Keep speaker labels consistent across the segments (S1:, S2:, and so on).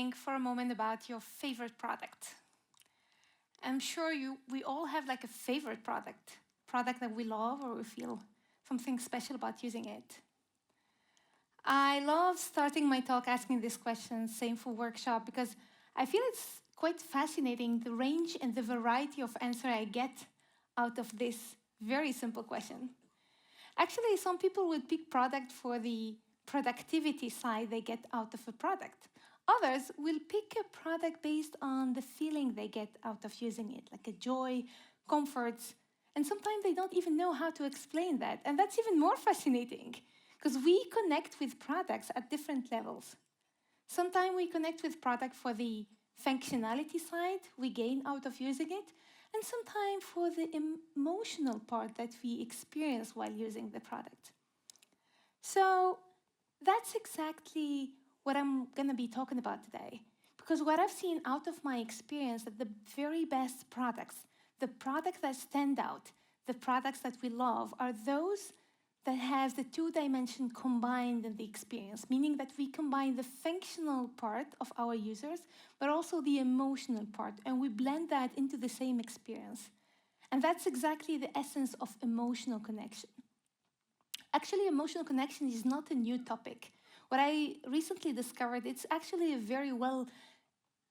S1: think for a moment about your favorite product. I'm sure we all have like a favorite product that we love or we feel something special about using it. I love starting my talk asking this question, same for workshop, because I feel it's quite fascinating, the range and the variety of answer I get out of this very simple question. Actually, some people would pick product for the productivity side they get out of a product. Others will pick a product based on the feeling they get out of using it, like a joy, comforts, and sometimes they don't even know how to explain that. And that's even more fascinating, because we connect with products at different levels. Sometimes we connect with product for the functionality side we gain out of using it, and sometimes for the emotional part that we experience while using the product. So that's exactly what I'm going to be talking about today. Because what I've seen out of my experience that the very best products, the products that stand out, the products that we love, are those that have the two-dimension combined in the experience, meaning that we combine the functional part of our users, but also the emotional part, and we blend that into the same experience. And that's exactly the essence of emotional connection. Actually, emotional connection is not a new topic. What I recently discovered, it's actually a very well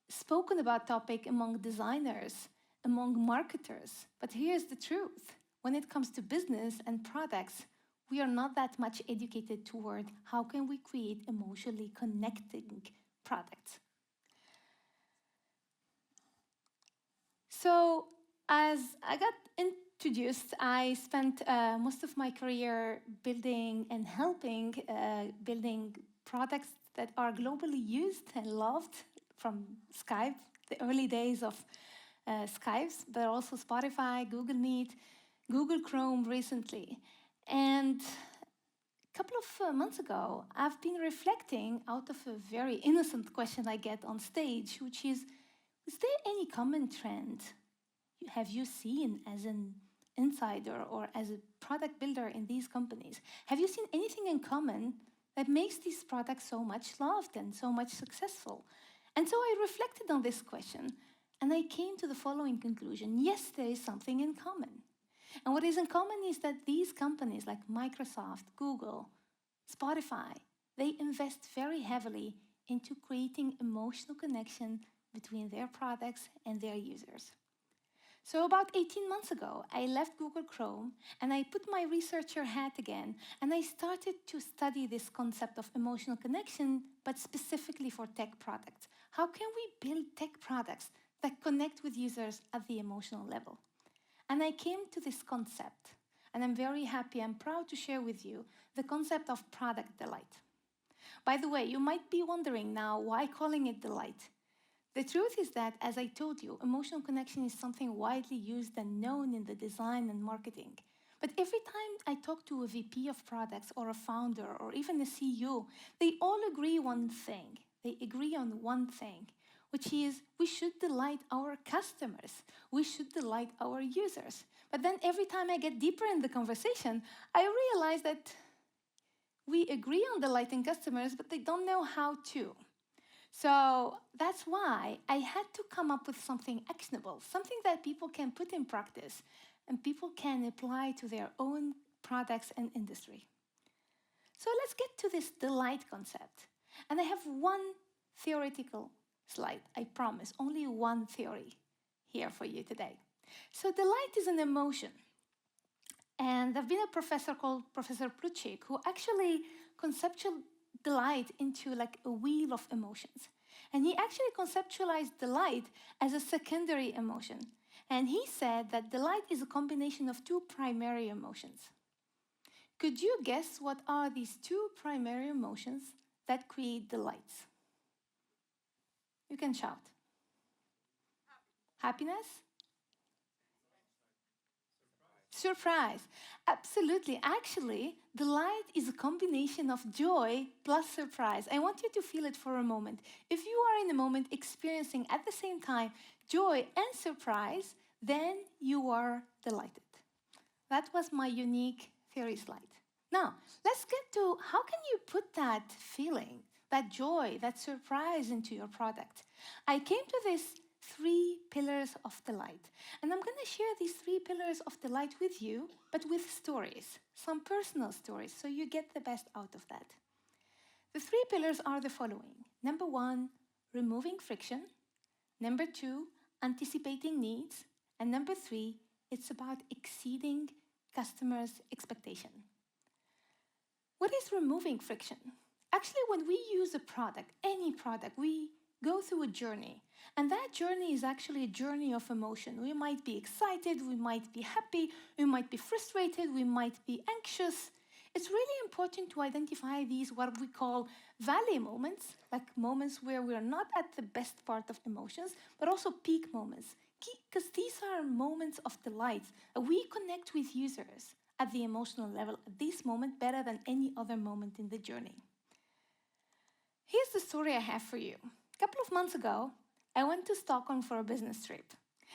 S1: spoken about topic among designers, among marketers. But here's the truth. When it comes to business and products, we are not that much educated toward how can we create emotionally connecting products. So as I got introduced, I spent most of my career building and helping building products that are globally used and loved, from Skype, the early days of Skypes, but also Spotify, Google Meet, Google Chrome recently. And a couple of months ago, I've been reflecting out of a very innocent question I get on stage, which is there any common trend have you seen as an insider or as a product builder in these companies? Have you seen anything in common that makes these products so much loved and so much successful? And so I reflected on this question, and I came to the following conclusion. Yes, there is something in common. And what is in common is that these companies like Microsoft, Google, Spotify, they invest very heavily into creating emotional connection between their products and their users. So about 18 months ago, I left Google Chrome and I put my researcher hat again, and I started to study this concept of emotional connection, but specifically for tech products. How can we build tech products that connect with users at the emotional level? And I came to this concept, and I'm very happy and proud to share with you the concept of product delight. By the way, you might be wondering now, why calling it delight? The truth is that, as I told you, emotional connection is something widely used and known in the design and marketing. But every time I talk to a VP of products or a founder or even a CEO, they all agree one thing. They agree on one thing, which is we should delight our customers. We should delight our users. But then every time I get deeper in the conversation, I realize that we agree on delighting customers, but they don't know how to. So that's why I had to come up with something actionable, something that people can put in practice and people can apply to their own products and industry. So let's get to this delight concept. And I have one theoretical slide, I promise, only one theory here for you today. So delight is an emotion. And there's been a professor called Professor Plutchik who actually conceptualized delight into like a wheel of emotions. And he actually conceptualized delight as a secondary emotion. And he said that delight is a combination of two primary emotions. Could you guess what are these two primary emotions that create delights? You can shout. Happiness? Surprise. Absolutely. Actually, delight is a combination of joy plus surprise. I want you to feel it for a moment. If you are in a moment experiencing at the same time joy and surprise, then you are delighted. That was my unique theory slide. Now, let's get to how can you put that feeling, that joy, that surprise into your product. I came to these 3 pillars of delight. And I'm going to share these 3 pillars of delight with you, but with stories, some personal stories, so you get the best out of that. The 3 pillars are the following. Number 1, removing friction. Number 2, anticipating needs. And number 3, it's about exceeding customers' expectation. What is removing friction? Actually, when we use a product, any product, we go through a journey. And that journey is actually a journey of emotion. We might be excited, we might be happy, we might be frustrated, we might be anxious. It's really important to identify these, what we call valley moments, like moments where we're not at the best part of emotions, but also peak moments. Because these are moments of delight. We connect with users at the emotional level at this moment better than any other moment in the journey. Here's the story I have for you. A couple of months ago, I went to Stockholm for a business trip.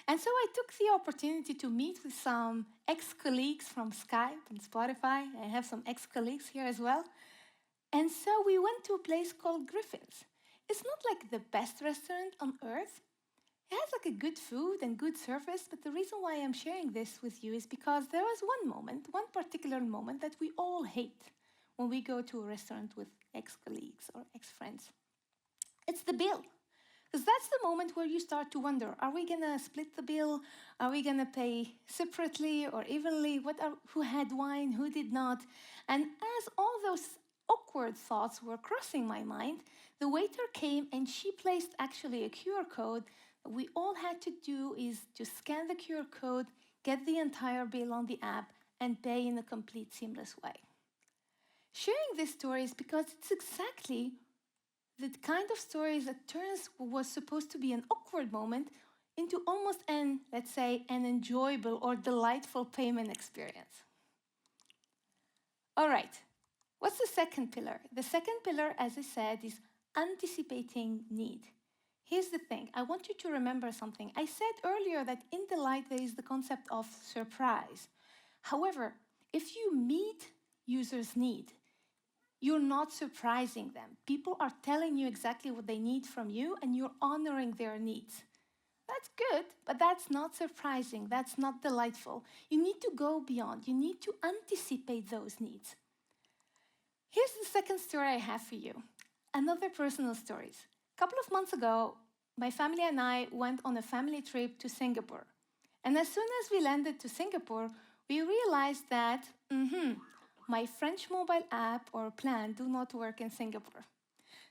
S1: And so I took the opportunity to meet with some ex-colleagues from Skype and Spotify. I have some ex-colleagues here as well. And so we went to a place called Griffin's. It's not like the best restaurant on earth. It has like a good food and good service, but the reason why I'm sharing this with you is because there was one particular moment that we all hate when we go to a restaurant with ex-colleagues or ex-friends. It's the bill. Because that's the moment where you start to wonder, are we going to split the bill? Are we going to pay separately or evenly? Who had wine? Who did not? And as all those awkward thoughts were crossing my mind, the waiter came and she placed actually a QR code. We all had to do is to scan the QR code, get the entire bill on the app, and pay in a complete seamless way. Sharing this story is because it's exactly the kind of stories that turns what was supposed to be an awkward moment into almost let's say, an enjoyable or delightful payment experience. All right, what's the second pillar? The second pillar, as I said, is anticipating need. Here's the thing, I want you to remember something. I said earlier that in delight there is the concept of surprise. However, if you meet users' need, you're not surprising them. People are telling you exactly what they need from you, and you're honoring their needs. That's good, but that's not surprising. That's not delightful. You need to go beyond. You need to anticipate those needs. Here's the second story I have for you. Another personal story. A couple of months ago, my family and I went on a family trip to Singapore. And as soon as we landed to Singapore, we realized that, my French mobile app or plan do not work in Singapore.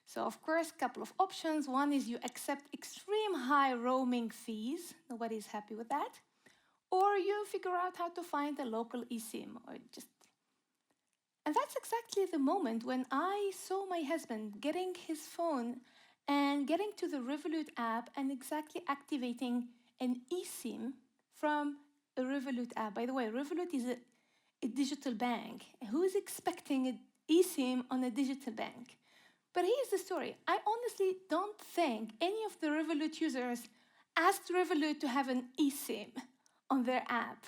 S1: So of course, a couple of options. One is you accept extreme high roaming fees. Nobody's happy with that. Or you figure out how to find a local eSIM And that's exactly the moment when I saw my husband getting his phone and getting to the Revolut app and exactly activating an eSIM from a Revolut app. By the way, Revolut is a digital bank. Who is expecting an eSIM on a digital bank? But here's the story. I honestly don't think any of the Revolut users asked Revolut to have an eSIM on their app.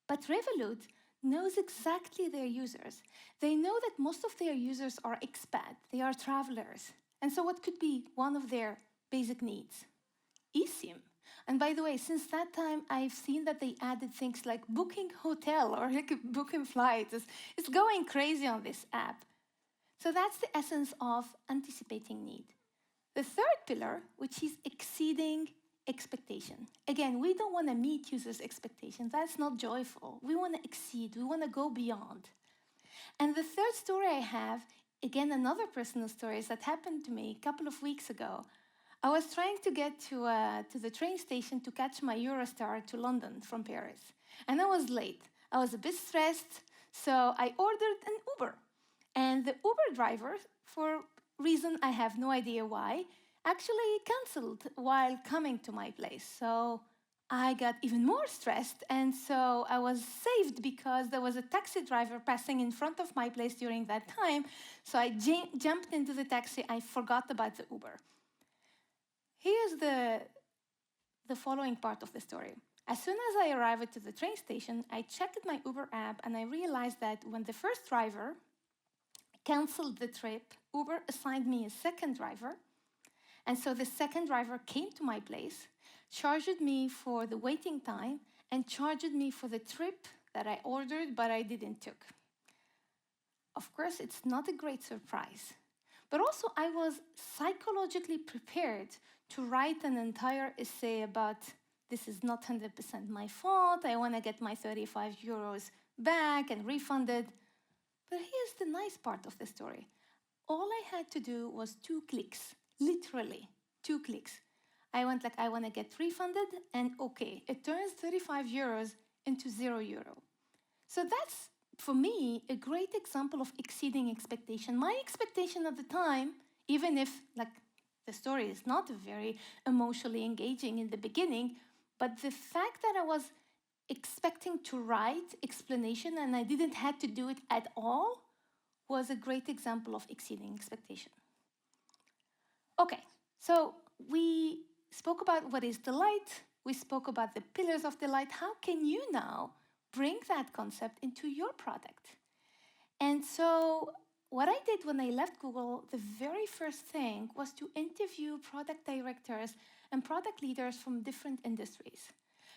S1: But Revolut knows exactly their users. They know that most of their users are expat, they are travelers. And so what could be one of their basic needs? eSIM. And by the way, since that time, I've seen that they added things like booking hotel or like booking flights. It's going crazy on this app. So that's the essence of anticipating need. The third pillar, which is exceeding expectation. Again, we don't want to meet users' expectations. That's not joyful. We want to exceed. We want to go beyond. And the third story I have, again, another personal story that happened to me a couple of weeks ago. I was trying to get to the train station to catch my Eurostar to London from Paris. And I was late. I was a bit stressed, so I ordered an Uber. And the Uber driver, for reason I have no idea why, actually canceled while coming to my place. So I got even more stressed, and so I was saved because there was a taxi driver passing in front of my place during that time. So I jumped into the taxi. I forgot about the Uber. Here's the following part of the story. As soon as I arrived at the train station, I checked my Uber app and I realized that when the first driver canceled the trip, Uber assigned me a second driver. And so the second driver came to my place, charged me for the waiting time, and charged me for the trip that I ordered but I didn't took. Of course, it's not a great surprise. But also, I was psychologically prepared to write an entire essay about this is not 100% my fault, I want to get my 35 euros back and refunded. But here's the nice part of the story. All I had to do was 2 clicks, literally 2 clicks. I went like, I want to get refunded, and okay, it turns 35 euros into €0. So that's, for me, a great example of exceeding expectation. My expectation at the time, even if like the story is not very emotionally engaging in the beginning, but the fact that I was expecting to write explanation and I didn't have to do it at all was a great example of exceeding expectation. Okay, so we spoke about what is delight, we spoke about the pillars of delight. How can you now bring that concept into your product? And so what I did when I left Google, the very first thing was to interview product directors and product leaders from different industries.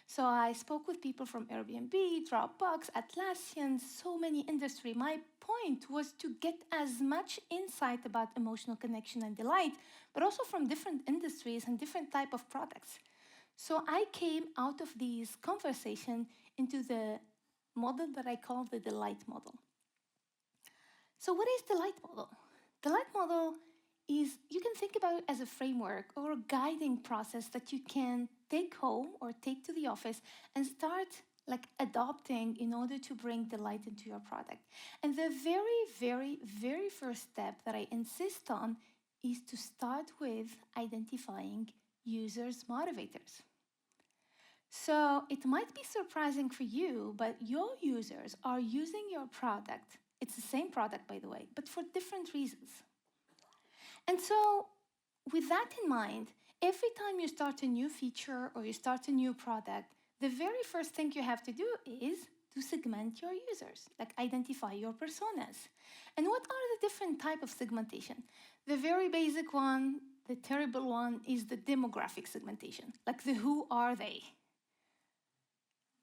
S1: So I spoke with people from Airbnb, Dropbox, Atlassian, so many industry. My point was to get as much insight about emotional connection and delight, but also from different industries and different type of products. So I came out of these conversations into the model that I call the delight model. So what is delight model? Delight model is, you can think about it as a framework or a guiding process that you can take home or take to the office and start like adopting in order to bring delight into your product. And the very, very, very first step that I insist on is to start with identifying users' motivators. So it might be surprising for you, but your users are using your product. It's the same product, by the way, but for different reasons. And so with that in mind, every time you start a new feature or you start a new product, the very first thing you have to do is to segment your users, like identify your personas. And what are the different types of segmentation? The very basic one, the terrible one, is the demographic segmentation, like the who are they.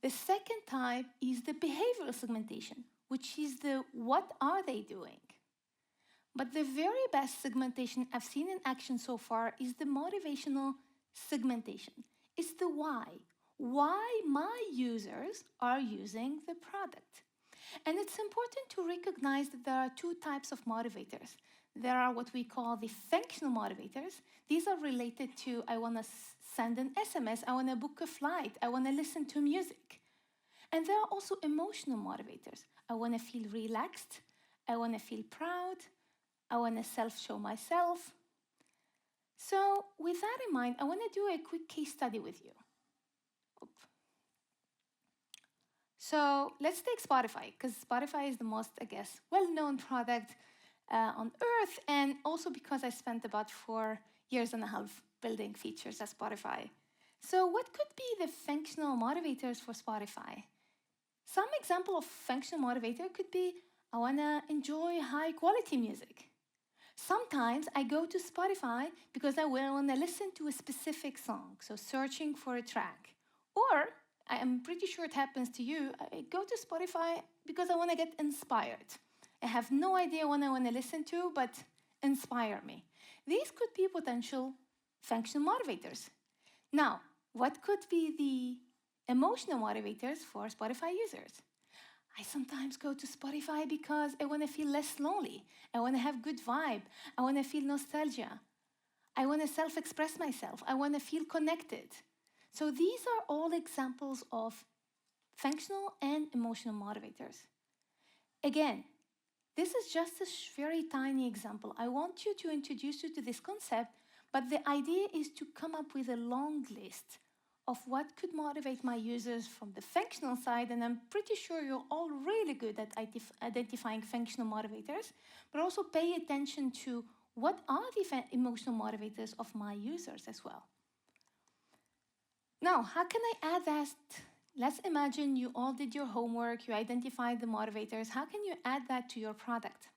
S1: The second type is the behavioral segmentation, which is the what are they doing. But the very best segmentation I've seen in action so far is the motivational segmentation. It's the why. Why my users are using the product. And it's important to recognize that there are 2 types of motivators. There are what we call the functional motivators. These are related to, I want to send an SMS, I want to book a flight, I want to listen to music. And there are also emotional motivators. I want to feel relaxed, I want to feel proud, I want to self-show myself. So with that in mind, I want to do a quick case study with you. So let's take Spotify, because Spotify is the most, I guess, well-known product on earth, and also because I spent about 4.5 years building features at Spotify. So what could be the functional motivators for Spotify? Some example of functional motivator could be, I want to enjoy high-quality music. Sometimes I go to Spotify because I want to listen to a specific song, so searching for a track. Or, I am pretty sure it happens to you, I go to Spotify because I want to get inspired. I have no idea what I want to listen to, but inspire me. These could be potential functional motivators. Now, what could be the emotional motivators for Spotify users? I sometimes go to Spotify because I want to feel less lonely. I want to have good vibe. I want to feel nostalgia. I want to self-express myself. I want to feel connected. So these are all examples of functional and emotional motivators. Again, this is just a very tiny example. I want you to introduce you to this concept, but the idea is to come up with a long list of what could motivate my users from the functional side, and I'm pretty sure you're all really good at identifying functional motivators, but also pay attention to what are the emotional motivators of my users as well. Now, how can I add that? Let's imagine you all did your homework, you identified the motivators. How can you add that to your product?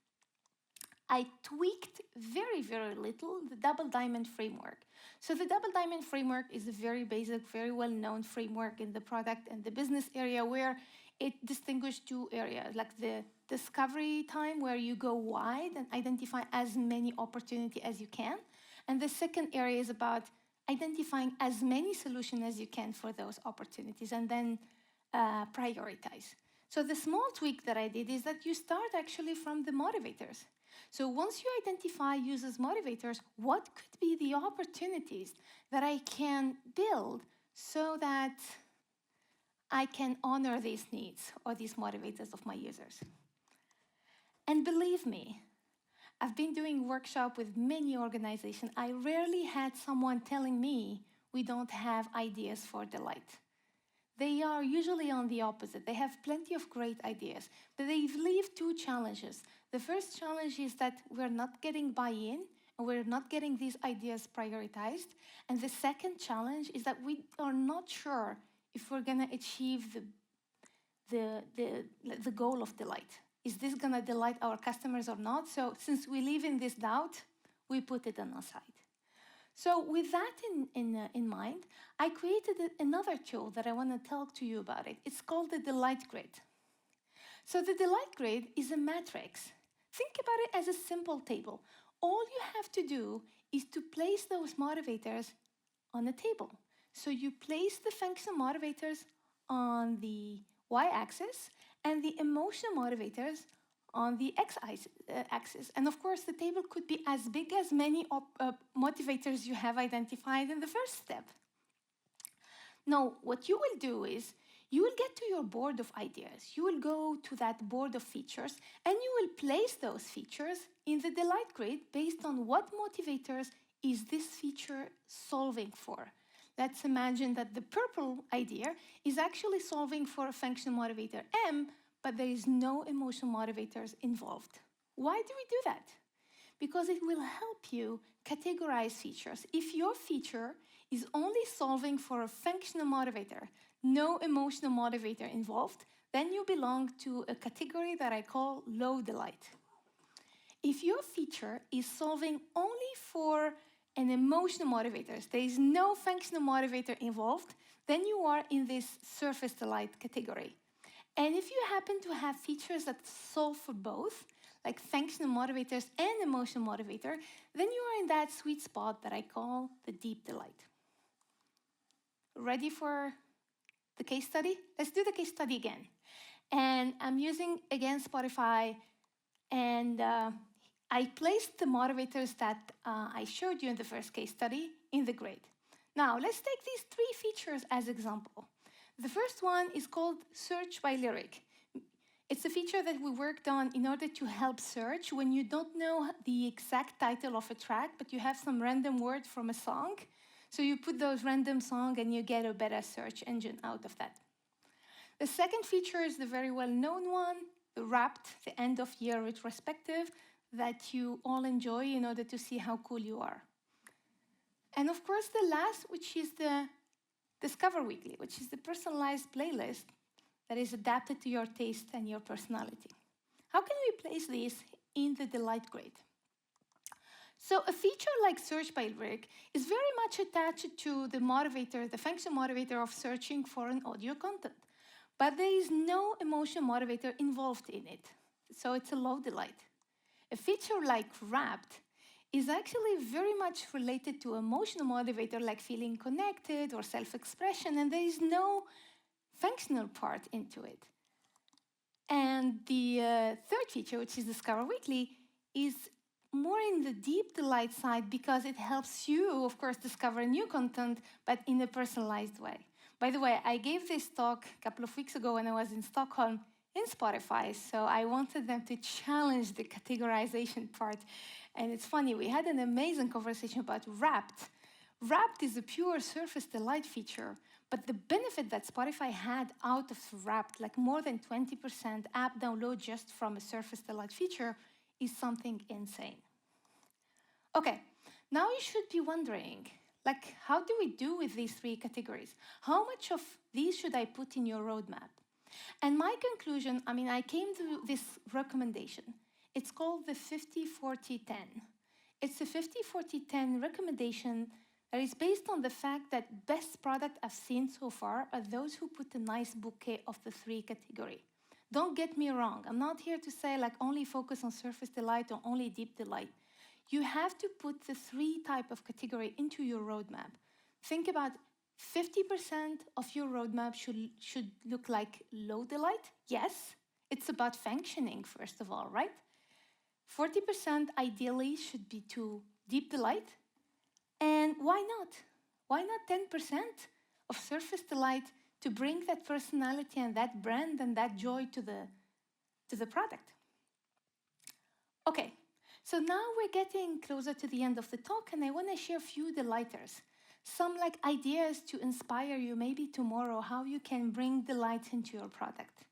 S1: I tweaked very, very little the double diamond framework. So the double diamond framework is a very basic, very well-known framework in the product and the business area where it distinguishes two areas, like the discovery time where you go wide and identify as many opportunities as you can. And the second area is about identifying as many solutions as you can for those opportunities and then prioritize. So the small tweak that I did is that you start actually from the motivators. So once you identify users' motivators, what could be the opportunities that I can build so that I can honor these needs or these motivators of my users? And believe me, I've been doing workshop with many organizations. I rarely had someone telling me we don't have ideas for delight. They are usually on the opposite. They have plenty of great ideas, but they leave two challenges. The first challenge is that we're not getting buy-in and we're not getting these ideas prioritized. And the second challenge is that we are not sure if we're going to achieve the goal of delight. Is this going to delight our customers or not? So since we live in this doubt, we put it on the side. So with that in mind, I created another tool that I want to talk to you about it. It's called the Delight Grid. So the Delight Grid is a matrix. Think about it as a simple table. All you have to do is to place those motivators on a table. So you place the functional motivators on the y-axis and the emotional motivators on the x-axis. And of course, the table could be as big as many motivators you have identified in the first step. Now, what you will do is you will get to your board of ideas. You will go to that board of features, and you will place those features in the Delight Grid based on what motivators is this feature solving for. Let's imagine that the purple idea is actually solving for a function motivator M, but there is no emotional motivators involved. Why do we do that? Because it will help you categorize features. If your feature is only solving for a functional motivator, no emotional motivator involved, then you belong to a category that I call low delight. If your feature is solving only for an emotional motivator, there is no functional motivator involved, then you are in this surface delight category. And if you happen to have features that solve for both, like functional motivators and emotional motivator, then you are in that sweet spot that I call the deep delight. Ready for the case study? Let's do the case study again. And I'm using, again, Spotify, and I placed the motivators that I showed you in the first case study in the grid. Now, let's take these three features as example. The first one is called Search by Lyric. It's a feature that we worked on in order to help search when you don't know the exact title of a track, but you have some random word from a song. So you put those random songs and you get a better search engine out of that. The second feature is the very well-known one, the Wrapped, the end of year retrospective that you all enjoy in order to see how cool you are. And of course, the last, which is the Discover Weekly, which is the personalized playlist that is adapted to your taste and your personality. How can we place this in the Delight Grid? So a feature like Search by Lyric is very much attached to the motivator, the function motivator of searching for an audio content. But there is no emotion motivator involved in it. So it's a low delight. A feature like Wrapped is actually very much related to emotional motivator like feeling connected or self-expression, and there is no functional part into it. And the third feature, which is Discover Weekly, is more in the deep delight side because it helps you, of course, discover new content, but in a personalized way. By the way, I gave this talk a couple of weeks ago when I was in Stockholm in Spotify, so I wanted them to challenge the categorization part. And it's funny, we had an amazing conversation about Wrapped. Wrapped is a pure surface delight feature, but the benefit that Spotify had out of Wrapped, like more than 20% app download just from a surface delight feature, is something insane. Okay, now you should be wondering, like, how do we do with these three categories? How much of these should I put in your roadmap? And my conclusion, I came to this recommendation. It's called the 50-40-10. It's a 50-40-10 recommendation that is based on the fact that best product I've seen so far are those who put a nice bouquet of the three category. Don't get me wrong. I'm not here to say like only focus on surface delight or only deep delight. You have to put the three type of category into your roadmap. Think about 50% of your roadmap should look like low delight. Yes, it's about functioning first of all, right? 40% ideally should be to deep delight. And why not? Why not 10% of surface delight to bring that personality and that brand and that joy to the product? Okay, so now we're getting closer to the end of the talk, and I want to share a few delighters. Some like ideas to inspire you maybe tomorrow how you can bring delight into your product.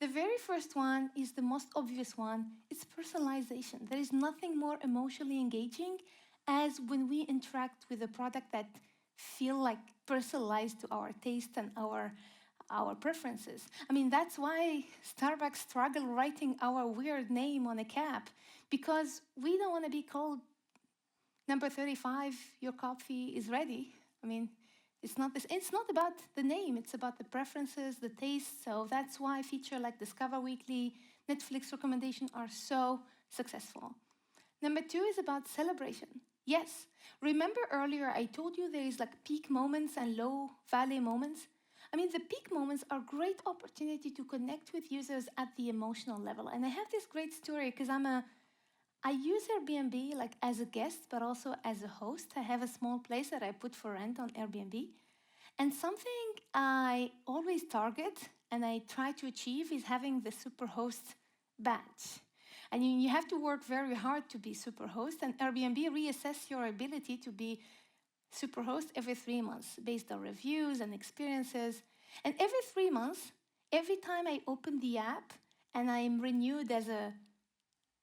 S1: The very first one is the most obvious one. It's personalization. There is nothing more emotionally engaging as when we interact with a product that feel like personalized to our taste and our preferences. I mean, that's why Starbucks struggle writing our weird name on a cap, because we don't want to be called number 35, your coffee is ready. I mean, it's not about the name, it's about the preferences, the taste. So that's why feature like Discover Weekly, Netflix recommendation are so successful. Number 2 is about celebration. Yes, remember earlier I told you there is like peak moments and low valley moments? I mean, the peak moments are great opportunity to connect with users at the emotional level. And I have this great story because I use Airbnb like as a guest, but also as a host. I have a small place that I put for rent on Airbnb. And something I always target and I try to achieve is having the superhost badge. And you have to work very hard to be superhost, and Airbnb reassess your ability to be superhost every 3 months based on reviews and experiences. And every 3 months, every time I open the app and I'm renewed as a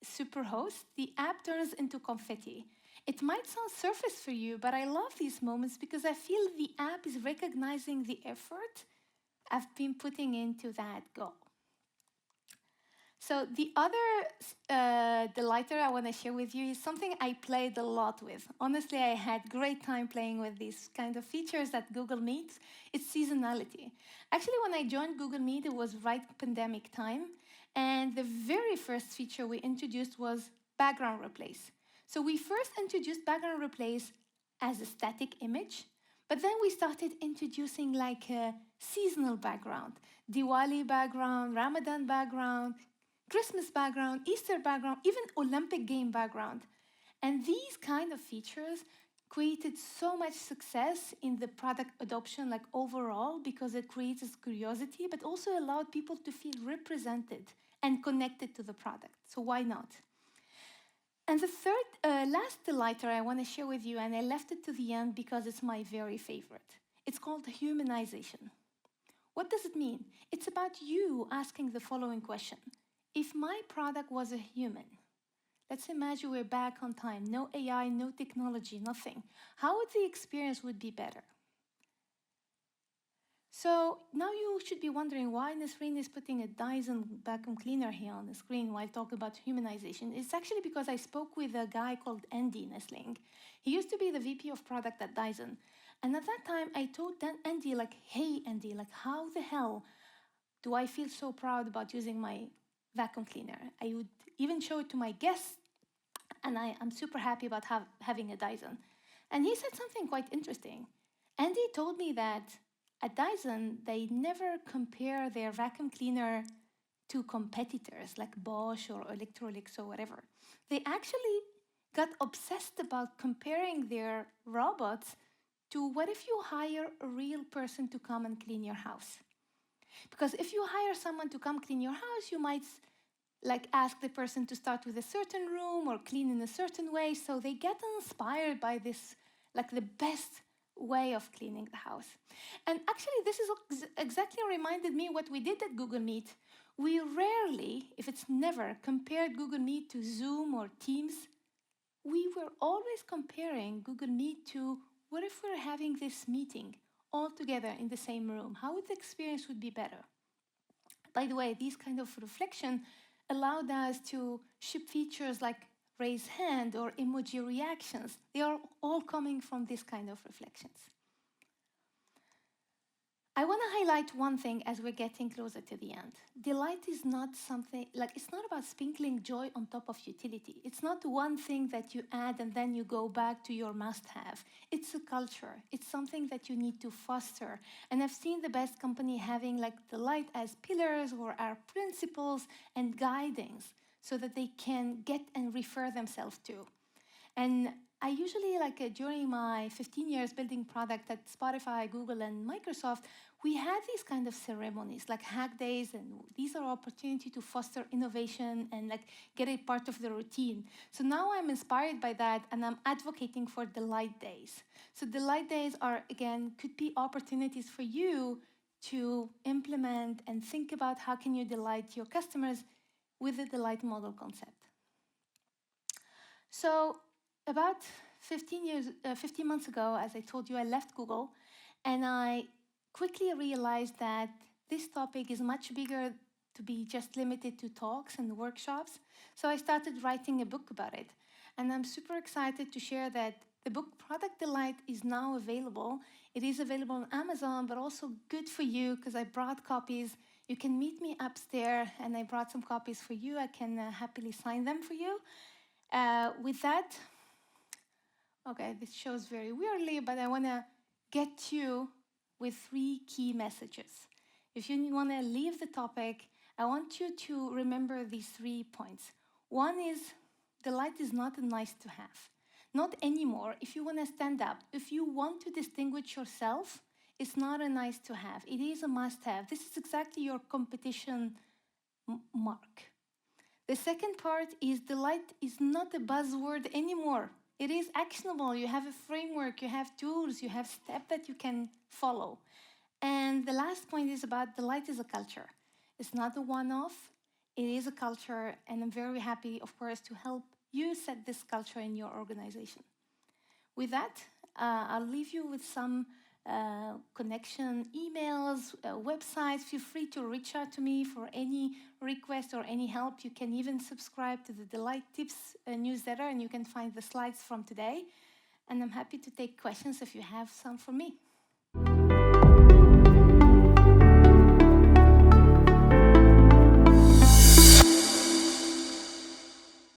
S1: superhost, the app turns into confetti. It might sound surface for you, but I love these moments because I feel the app is recognizing the effort I've been putting into that goal. So the other delighter I want to share with you is something I played a lot with. Honestly, I had great time playing with these kind of features that Google Meet. It's seasonality. Actually, when I joined Google Meet, it was right pandemic time. And the very first feature we introduced was background replace. So we first introduced background replace as a static image, but then we started introducing like a seasonal background, Diwali background, Ramadan background, Christmas background, Easter background, even Olympic game background. And these kind of features created so much success in the product adoption, like overall, because it creates this curiosity, but also allowed people to feel represented and connected to the product. So why not? And the third, last delighter I want to share with you, and I left it to the end because it's my very favorite. It's called humanization. What does it mean? It's about you asking the following question. If my product was a human, let's imagine we're back on time, no AI, no technology, nothing. How would the experience would be better? So now you should be wondering why Nesrine is putting a Dyson vacuum cleaner here on the screen while talking about humanization. It's actually because I spoke with a guy called Andy Nesling. He used to be the VP of product at Dyson. And at that time, I told Andy, like, hey, Andy, like, how the hell do I feel so proud about using my vacuum cleaner? I would even show it to my guests, and I'm super happy about having a Dyson. And he said something quite interesting. Andy told me that at Dyson, they never compare their vacuum cleaner to competitors like Bosch or Electrolux or whatever. They actually got obsessed about comparing their robots to what if you hire a real person to come and clean your house? Because if you hire someone to come clean your house, you might like ask the person to start with a certain room or clean in a certain way. So they get inspired by this, like the best way of cleaning the house. And actually, this is exactly reminded me what we did at Google Meet. We rarely, if it's never, compared Google Meet to Zoom or Teams. We were always comparing Google Meet to what if we're having this meeting all together in the same room? How would the experience would be better? By the way, these kind of reflection allowed us to ship features like raise hand or emoji reactions. They are all coming from this kind of reflections. I want to highlight one thing as we're getting closer to the end. Delight is not something, like it's not about sprinkling joy on top of utility. It's not one thing that you add and then you go back to your must-have. It's a culture. It's something that you need to foster. And I've seen the best company having like delight as pillars or our principles and guidings so that they can get and refer themselves to. And I usually, during my 15 years building product at Spotify, Google, and Microsoft, we had these kind of ceremonies, like hack days, and these are opportunity to foster innovation and like get it part of the routine. So now I'm inspired by that, and I'm advocating for delight days. So delight days are, again, could be opportunities for you to implement and think about how can you delight your customers with the delight model concept. So about 15 months ago, as I told you, I left Google, and I quickly realized that this topic is much bigger to be just limited to talks and workshops. So I started writing a book about it. And I'm super excited to share that the book Product Delight is now available. It is available on Amazon, but also good for you because I brought copies. You can meet me upstairs, and I brought some copies for you. I can happily sign them for you. With that, okay, this shows very weirdly, but I want to get you with 3 key messages. If you want to leave the topic, I want you to remember these 3 points. One is, delight is not a nice to have. Not anymore. If you want to stand up, if you want to distinguish yourself, it's not a nice to have. It is a must have. This is exactly your competition mark. The second part is delight is not a buzzword anymore. It is actionable. You have a framework, you have tools, you have steps that you can follow. And the last point is about delight is a culture. It's not a one-off. It is a culture, and I'm very happy, of course, to help you set this culture in your organization. With that, I'll leave you with some connection emails, websites. Feel free to reach out to me for any request or any help. You can even subscribe to the Delight Tips newsletter, and you can find the slides from today. And I'm happy to take questions if you have some for me.